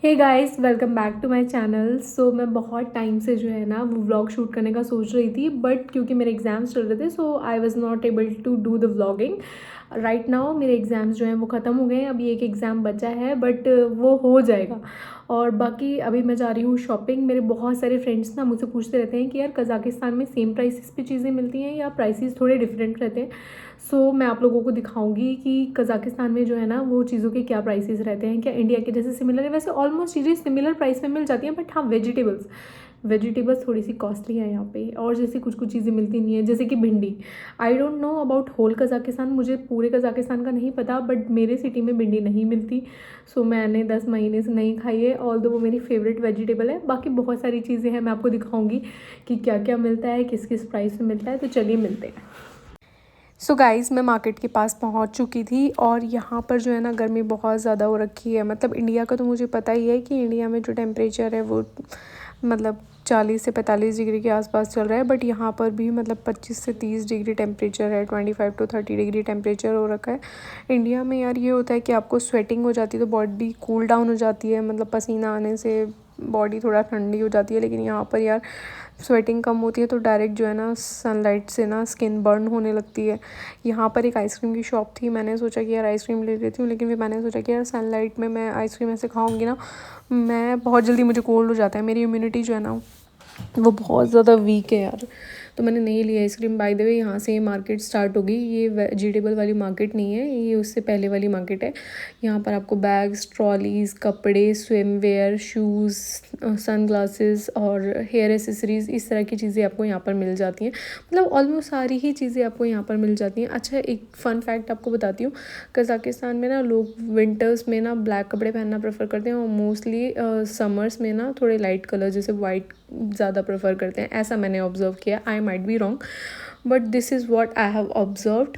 Hey guys, welcome back to my channel. So मैं बहुत time से जो है ना वो व्लॉग शूट करने का सोच रही थी, बट क्योंकि मेरे एग्ज़ाम्स चल रहे थे so I was not able to do the vlogging. Right now मेरे एग्ज़ाम्स जो हैं वो ख़त्म हो गए हैं, अभी एक एग्ज़ाम बचा है बट वो हो जाएगा। और बाकी अभी मैं जा रही हूँ शॉपिंग। मेरे बहुत सारे फ्रेंड्स ना मुझसे पूछते रहते हैं कि यार कज़ाकिस्तान में सेम प्राइसेस पे चीज़ें मिलती हैं या प्राइसेस थोड़े डिफरेंट रहते हैं। सो मैं आप लोगों को दिखाऊंगी कि कज़ाकिस्तान में जो है ना वो चीज़ों के क्या प्राइसेस रहते हैं, क्या इंडिया के जैसे सिमिलर है। वैसे ऑलमोस्ट चीज़ें सिमिलर प्राइस में मिल जाती हैं, बट हाँ वेजिटेबल्स थोड़ी सी कॉस्टली है यहाँ पे। और जैसे कुछ कुछ चीज़ें मिलती नहीं है, जैसे कि भिंडी। I don't know about whole Kazakhstan, मुझे पूरे कज़ाकिस्तान का नहीं पता, बट मेरे सिटी में भिंडी नहीं मिलती। सो मैंने 10 महीने से नहीं खाई है, ऑल्दो वो मेरी फेवरेट वेजिटेबल है। बाकी बहुत सारी चीज़ें हैं, मैं आपको दिखाऊंगी कि क्या क्या मिलता है, किस किस प्राइस में मिलता है। तो चलिए मिलते हैं। सो गाइज़, मैं मार्केट के पास पहुंच चुकी थी और यहाँ पर जो है ना गर्मी बहुत ज़्यादा हो रखी है। मतलब इंडिया का तो मुझे पता ही है कि इंडिया में जो टेम्परेचर है वो मतलब 40 से 45 डिग्री के आसपास चल रहा है, बट यहाँ पर भी मतलब 25 से 30 डिग्री टेम्परेचर है, 25 टू 30 डिग्री टेम्परेचर हो रखा है। इंडिया में यार ये होता है कि आपको स्वेटिंग हो जाती है तो बॉडी कूल डाउन हो जाती है, मतलब पसीना आने से बॉडी थोड़ा ठंडी हो जाती है। लेकिन यहाँ पर यार स्वेटिंग कम होती है तो डायरेक्ट जो है ना सनलाइट से ना स्किन बर्न होने लगती है। यहाँ पर एक आइसक्रीम की शॉप थी, मैंने सोचा कि यार आइसक्रीम ले लेती हूँ, लेकिन फिर मैंने सोचा कि यार सनलाइट में मैं आइसक्रीम ऐसे खाऊंगी ना, मैं बहुत जल्दी मुझे कोल्ड हो जाता है, मेरी इम्यूनिटी जो है ना वो बहुत ज़्यादा वीक है यार। तो मैंने नहीं लिया आइसक्रीम। बाय द वे यहाँ से मार्केट स्टार्ट होगी, ये वेजिटेबल वाली मार्केट नहीं है, ये उससे पहले वाली मार्केट है। यहाँ पर आपको बैग्स, ट्रॉलीज़, कपड़े, swim wear, shoes, sun glasses और हेयर एसेसरीज़, इस तरह की चीज़ें आपको यहाँ पर मिल जाती हैं। मतलब ऑलमोस्ट सारी ही चीज़ें आपको यहाँ पर मिल जाती हैं। अच्छा, एक फ़न फैक्ट आपको बताती हूँ, कज़ाकिस्तान में ना लोग विंटर्स में ना ब्लैक कपड़े पहनना प्रेफर करते हैं और मोस्टली समर्स में ना थोड़े लाइट कलर जैसे वाइट ज़्यादा प्रेफर करते हैं, ऐसा मैंने ऑब्ज़र्व किया। I might be wrong, but this is what I have observed.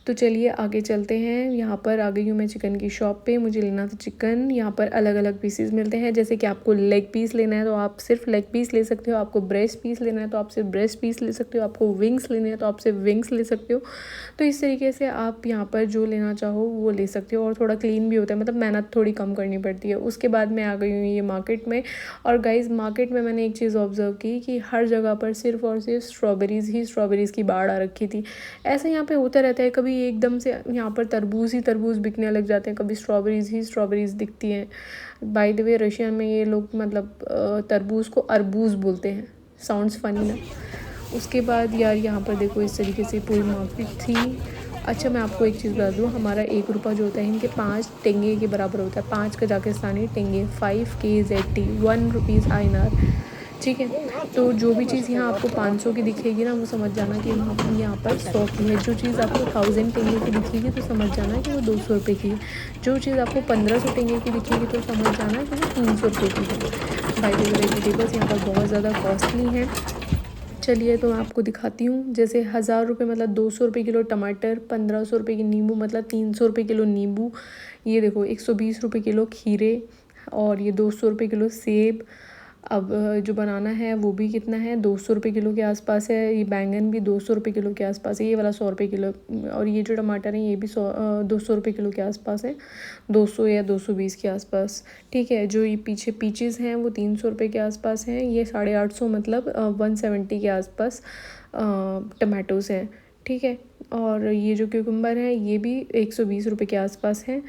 तो चलिए आगे चलते हैं। यहाँ पर आ गई हूँ मैं चिकन की शॉप पे, मुझे लेना था चिकन। यहाँ पर अलग अलग पीसेस मिलते हैं, जैसे कि आपको लेग पीस लेना है तो आप सिर्फ लेग पीस ले सकते हो, आपको ब्रेस्ट पीस लेना है तो आप सिर्फ ब्रेस्ट पीस ले सकते हो, आपको विंग्स लेने हैं तो आप सिर्फ विंग्स ले सकते हो। तो इस तरीके से आप यहाँ पर जो लेना चाहो वो ले सकते हो, और थोड़ा क्लीन भी होता है, मतलब मेहनत थोड़ी कम करनी पड़ती है। उसके बाद मैं आ गई हूँ ये मार्केट में, और गाइज़ मार्केट में मैंने एक चीज़ ऑब्ज़र्व की कि हर जगह पर सिर्फ और सिर्फ स्ट्रॉबेरीज़ की बाढ़ आ रखी थी। ऐसे यहाँ पे होता रहता है, कभी एकदम से यहाँ पर तरबूज़ बिकने लग जाते हैं, कभी स्ट्रॉबेरीज़ दिखती हैं। बाय द वे रशियन में ये लोग मतलब तरबूज़ को अरबूज़ बोलते हैं। साउंड्स फनी ना। उसके बाद यार यहाँ पर देखो इस तरीके से पूरी मार्केट थी। अच्छा, मैं आपको एक चीज़ बता दूँ, हमारा 1 रुपया जो होता है इनके 5 टेंगे के बराबर होता है। 5 कजाकिस्तानी टेंगे, 5 KZT, 1 रुपीज़ INR। ठीक है, तो जो भी चीज़ यहाँ आपको 500 की दिखेगी ना, वो समझ जाना कि यहाँ पर 100 की है। जो चीज़ आपको 1000 टेंगे की दिखेगी तो समझ जाना कि वो 200 रुपये की है। जो चीज़ आपको 1500 टेंगे की दिखेगी तो समझ जाना कि वो 300 रुपये की है। बाय द वे वेजिटेबल्स यहाँ पर बहुत ज़्यादा कॉस्टली हैं। चलिए तो मैं आपको दिखाती हूँ। जैसे 1000 रुपये मतलब 200 रुपये किलो टमाटर, 1500 रुपये की नींबू मतलब 300 रुपये किलो नींबू। ये देखो 120 रुपये किलो खीरे, और ये 200 रुपये किलो सेब। अब जो बनाना है वो भी कितना है, 200 रुपये किलो के आसपास है। ये बैंगन भी 200 रुपये किलो के आसपास है, ये वाला 100 रुपये किलो। और ये जो टमाटर है ये भी 200 रुपये किलो के आसपास है, 200 या 220 के आसपास। ठीक है, जो ये पीछे पीचेस हैं वो 300 रुपये के आसपास हैं, ये 850 मतलब 170 के आसपास टमाटोज़ हैं। ठीक है, और ये जो क्यूकम्बर है ये भी 120 रुपये के आसपास है,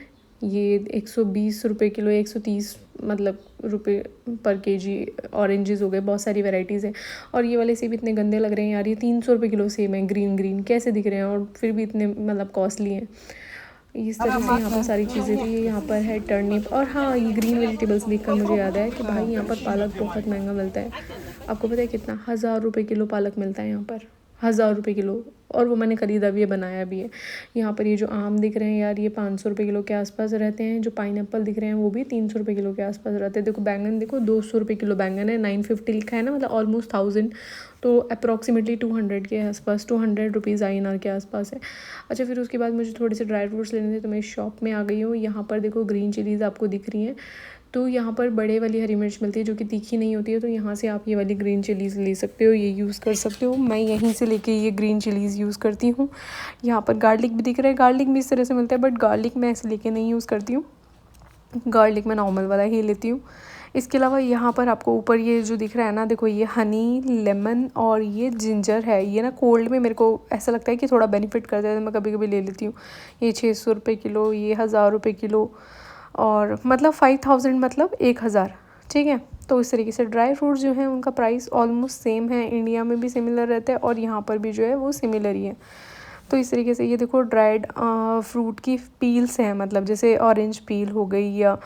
ये 120 रुपये किलो, 130 मतलब रुपये पर केजी। ऑरेंजेस हो गए, बहुत सारी वैराइटीज़ हैं। और ये वाले सेब इतने गंदे लग रहे हैं यार, ये 300 रुपये किलो सेब हैं, ग्रीन कैसे दिख रहे हैं, और फिर भी इतने मतलब कॉस्टली हैं। इस तरह से यहाँ पर सारी चीज़ें थी। यहाँ पर है टर्निप, और हाँ ये ग्रीन वेजिटेबल्स देखकर मुझे याद आया कि भाई यहाँ पर पालक बहुत महंगा मिलता है। आपको पता है कितना, 1000 रुपये किलो पालक मिलता है यहाँ पर, 1000 रुपये किलो। और वो मैंने ख़रीदा भी है, बनाया भी है। यहाँ पर ये जो आम दिख रहे हैं यार ये 500 रुपये किलो के आसपास रहते हैं। जो पाइनएप्पल दिख रहे हैं वो भी 300 रुपये किलो के आसपास रहते हैं। देखो बैंगन, देखो 200 रुपये किलो बैंगन है, 950 लिखा है ना, मतलब ऑलमोस्ट 1000, तो अप्रॉक्सीमेटली 200 के आसपास, 200 रुपीज़ INR के आसपास है। अच्छा, फिर उसके बाद मुझे थोड़े से ड्राई फ्रूट्स लेने थे तो मैं शॉप में आ गई हूँ। यहाँ पर देखो ग्रीन चिलीज़ आपको दिख रही हैं, तो यहाँ पर बड़े वाली हरी मिर्च मिलती है जो कि तीखी नहीं होती है, तो यहाँ से आप ये वाली ग्रीन चिलीज़ ले सकते हो, ये यूज़ कर सकते हो। मैं यहीं से लेके ये ग्रीन चिलीज़ यूज़ करती हूँ। यहाँ पर गार्लिक भी दिख रहा है, गार्लिक भी इस तरह से मिलता है, बट गार्लिक मैं ऐसे लेके नहीं यूज़ करती हूँ। गार्लिक मैं नॉर्मल वाला ही लेती हूँ। इसके अलावा यहाँ पर आपको ऊपर ये जो दिख रहा है ना, देखो ये हनी, लेमन और ये जिंजर है। ये ना कोल्ड में मेरे को ऐसा लगता है कि थोड़ा बेनिफिट करता है, तो मैं कभी कभी ले लेती हूँ। ये 600 रुपये किलो, ये 1000 रुपये किलो, और मतलब 5000 मतलब 1000, ठीक है। तो इस तरीके से ड्राई फ्रूट्स जो हैं उनका प्राइस ऑलमोस्ट सेम है, इंडिया में भी सिमिलर रहता है और यहाँ पर भी जो है वो सिमिलर ही है। तो इस तरीके से ये देखो ड्राइड फ्रूट की पील्स हैं, मतलब जैसे ऑरेंज पील हो गई या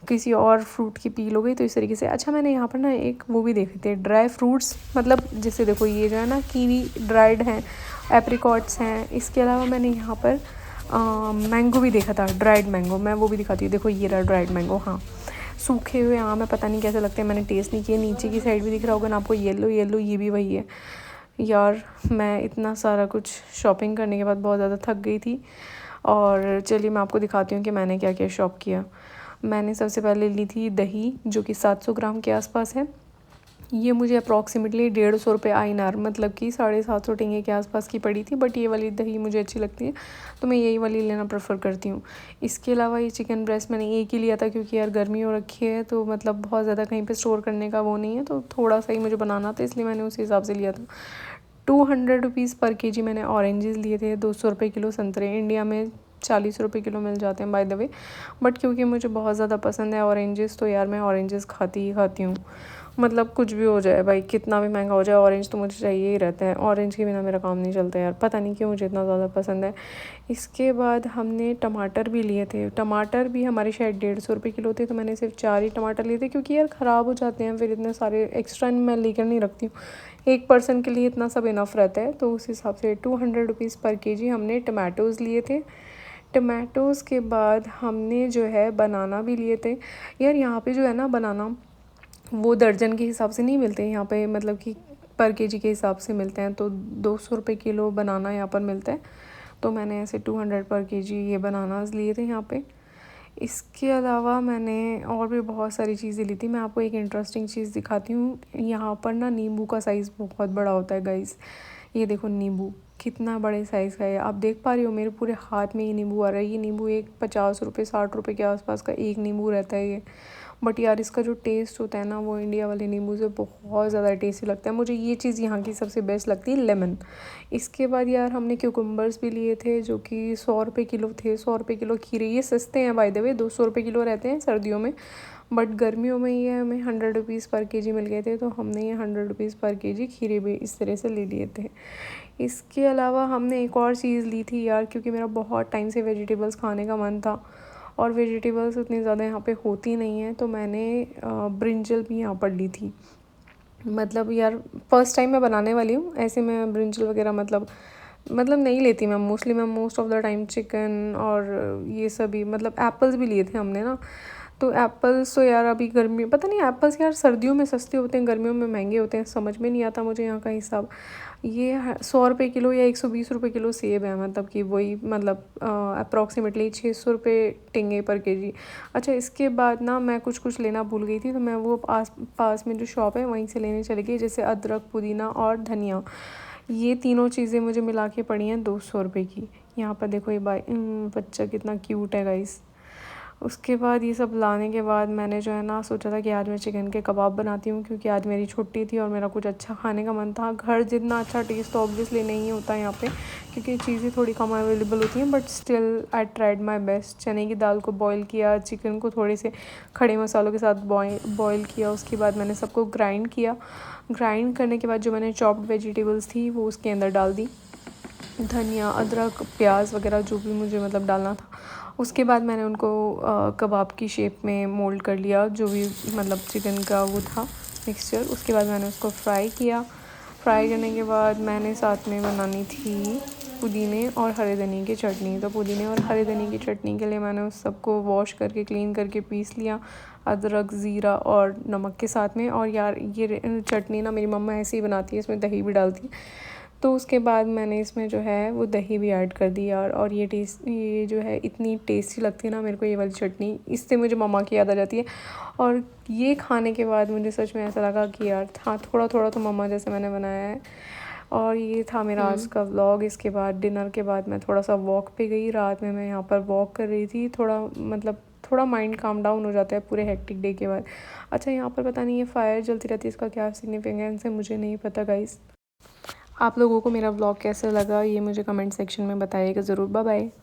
किसी और फ्रूट की पील हो गई, तो इस तरीके से। अच्छा, मैंने यहाँ पर ना एक वो भी देखे थे ड्राई फ्रूट्स, मतलब जैसे देखो ये जो है ना कीवी ड्राइड हैं, एप्रिकॉट्स हैं। इसके अलावा मैंने यहाँ पर मैंगो भी देखा था, ड्राइड मैंगो। मैं वो भी दिखाती हूँ, देखो ये रहा ड्राइड मैंगो। हाँ, सूखे हुए आम है, पता नहीं कैसे लगते हैं, मैंने टेस्ट नहीं किए। नीचे की साइड भी दिख रहा होगा ना आपको येलो येलो, ये भी वही है। यार मैं इतना सारा कुछ शॉपिंग करने के बाद बहुत ज़्यादा थक गई थी, और चलिए मैं आपको दिखाती हूँ कि मैंने क्या क्या शॉप किया। मैंने सबसे पहले ली थी दही, जो कि 700 ग्राम के आसपास है। ये मुझे अप्रॉक्सीमेटली 150 रुपये INR, मतलब कि 750 टेंगे के आसपास की पड़ी थी। बट ये वाली दही मुझे अच्छी लगती है, तो मैं यही वाली लेना प्रेफर करती हूँ। इसके अलावा ये चिकन ब्रेस्ट मैंने एक ही लिया था, क्योंकि यार गर्मी हो रखी है, तो मतलब बहुत ज़्यादा कहीं पे स्टोर करने का वो नहीं है, तो थोड़ा सा ही मुझे बनाना था, इसलिए मैंने उसी हिसाब से लिया था। 200 रुपीज़ पर केजी मैंने ऑरेंजेस लिए थे। 200 रुपये किलो संतरे, इंडिया में 40 रुपये किलो मिल जाते हैं बाय द वे। बट क्योंकि मुझे बहुत ज़्यादा पसंद है ऑरेंजेस, तो यार मैं ऑरेंजेस खाती ही खाती हूँ। मतलब कुछ भी हो जाए भाई, कितना भी महंगा हो जाए, ऑरेंज तो मुझे चाहिए ही रहता है। ऑरेंज के बिना मेरा काम नहीं चलता यार, पता नहीं क्यों मुझे इतना ज़्यादा पसंद है। इसके बाद हमने टमाटर भी लिए थे। टमाटर भी हमारे शायद 150 रुपये किलो थे, तो मैंने सिर्फ 4 ही टमाटर लिए थे, क्योंकि यार ख़राब हो जाते हैं फिर, इतने सारे एक्स्ट्रा मैं लेकर नहीं रखती हूँ। एक पर्सन के लिए इतना सब इनफ रहता है, तो उस हिसाब से 200 रुपीज़ पर केजी हमने टमाटोज़ लिए थे। टमाटोज़ के बाद हमने जो है बनाना भी लिए थे। यार यहाँ पे जो है ना बनाना, वो दर्जन के हिसाब से नहीं मिलते यहाँ पे, मतलब कि पर केजी के हिसाब से मिलते हैं। तो 200 रुपये किलो बनाना यहाँ पर मिलता है, तो मैंने ऐसे 200 पर केजी ये बनानास लिए थे यहाँ पे। इसके अलावा मैंने और भी बहुत सारी चीज़ें ली थी। मैं आपको एक इंटरेस्टिंग चीज़ दिखाती हूँ। यहाँ पर ना नींबू का साइज़ बहुत बड़ा होता है गाइस। ये देखो नींबू कितना बड़े साइज़ का है, आप देख पा रही हो, मेरे पूरे हाथ में ये नींबू आ रहा है। ये नींबू एक 50 रुपये 60 रुपये के आसपास का एक नींबू रहता है ये। बट यार इसका जो टेस्ट होता है ना, वो इंडिया वाले नींबू से बहुत ज़्यादा टेस्टी लगता है। मुझे ये चीज़ यहाँ की सबसे बेस्ट लगती है, लेमन। इसके बाद यार हमने क्यूकम्बर्स भी लिए थे, जो कि 100 रुपये किलो थे। 100 रुपये किलो खीरे, ये सस्ते हैं बाय द वे, 200 रुपये किलो रहते हैं सर्दियों में, बट गर्मियों में ये हमें 100 रुपीज़ पर केजी मिल गए थे, तो हमने ये 100 रुपीज़ पर केजी खीरे भी इस तरह से ले लिए थे। इसके अलावा हमने एक और चीज़ ली थी यार, क्योंकि मेरा बहुत टाइम से वेजिटेबल्स खाने का मन था, और वेजिटेबल्स उतनी ज़्यादा यहाँ पे होती नहीं है, तो मैंने ब्रिंजल भी यहाँ पर ली थी। मतलब यार फर्स्ट टाइम मैं बनाने वाली हूँ, ऐसे मैं ब्रिंजल वगैरह मतलब नहीं लेती मैं मोस्टली। मैं most of the time chicken और ये सभी, मतलब एप्पल्स भी लिए थे हमने ना। तो एप्पल्स तो यार अभी गर्मी, पता नहीं एप्पल्स यार सर्दियों में सस्ते होते हैं, गर्मियों में महंगे होते हैं, समझ में नहीं आता मुझे यहाँ का हिसाब। ये 100 रुपये किलो या 120 रुपये किलो सेब है, मतलब कि वही, मतलब अप्रॉक्सीमेटली 600 रुपये टेंगे पर केजी। अच्छा, इसके बाद ना मैं कुछ लेना भूल गई थी, तो मैं वो पास में जो शॉप है वहीं से लेने चली गई, जैसे अदरक, पुदीना और धनिया। ये तीनों चीज़ें मुझे मिला के पड़ी हैं 200 रुपये की। यहाँ पर देखो ये बच्चा कितना क्यूट है गाइस। उसके बाद ये सब लाने के बाद मैंने जो है ना सोचा था कि आज मैं चिकन के कबाब बनाती हूँ, क्योंकि आज मेरी छुट्टी थी और मेरा कुछ अच्छा खाने का मन था। घर जितना अच्छा टेस्ट तो ऑब्वियसली नहीं होता यहाँ पे, क्योंकि चीज़ें थोड़ी कम अवेलेबल होती हैं, but still I tried my best. चने की दाल को बॉईल किया, चिकन को थोड़े से खड़े मसालों के साथ बॉईल किया। उसके बाद मैंने सबको ग्राइंड किया। ग्राइंड करने के बाद जो मैंने चॉप्ड वेजिटेबल्स थी वो उसके अंदर डाल दी, धनिया, अदरक, प्याज वगैरह जो भी मुझे मतलब डालना था। उसके बाद मैंने उनको कबाब की शेप में मोल्ड कर लिया, जो भी मतलब चिकन का वो था मिक्सचर। उसके बाद मैंने उसको फ्राई किया। फ्राई करने के बाद मैंने साथ में बनानी थी पुदीने और हरे धनिए की चटनी। तो पुदीने और हरे धनिए की चटनी के लिए मैंने उस सबको वॉश करके क्लीन करके पीस लिया, अदरक, ज़ीरा और नमक के साथ में। और यार ये चटनी ना मेरी मम्मा ऐसे ही बनाती है, इसमें दही भी डालती है। तो उसके बाद मैंने इसमें जो है वो दही भी ऐड कर दी यार, और ये जो है इतनी टेस्टी लगती है ना मेरे को ये वाली चटनी, इससे मुझे मम्मा की याद आ जाती है। और ये खाने के बाद मुझे सच में ऐसा लगा कि यार हाँ, थोड़ा थोड़ा तो मम्मा जैसे मैंने बनाया है। और ये था मेरा आज का व्लॉग। इसके बाद डिनर के बाद मैं थोड़ा सा वॉक पे गई। रात में मैं यहाँ पर वॉक कर रही थी, थोड़ा मतलब थोड़ा माइंड काम डाउन हो जाता है पूरे हेक्टिक डे के बाद। अच्छा, यहाँ पर पता नहीं ये फायर जलती रहती है, इसका क्या सिग्निफिकेंस है मुझे नहीं पता गाइस। आप लोगों को मेरा व्लॉग कैसा लगा ये मुझे कमेंट सेक्शन में बताइएगा ज़रूर। Bye bye.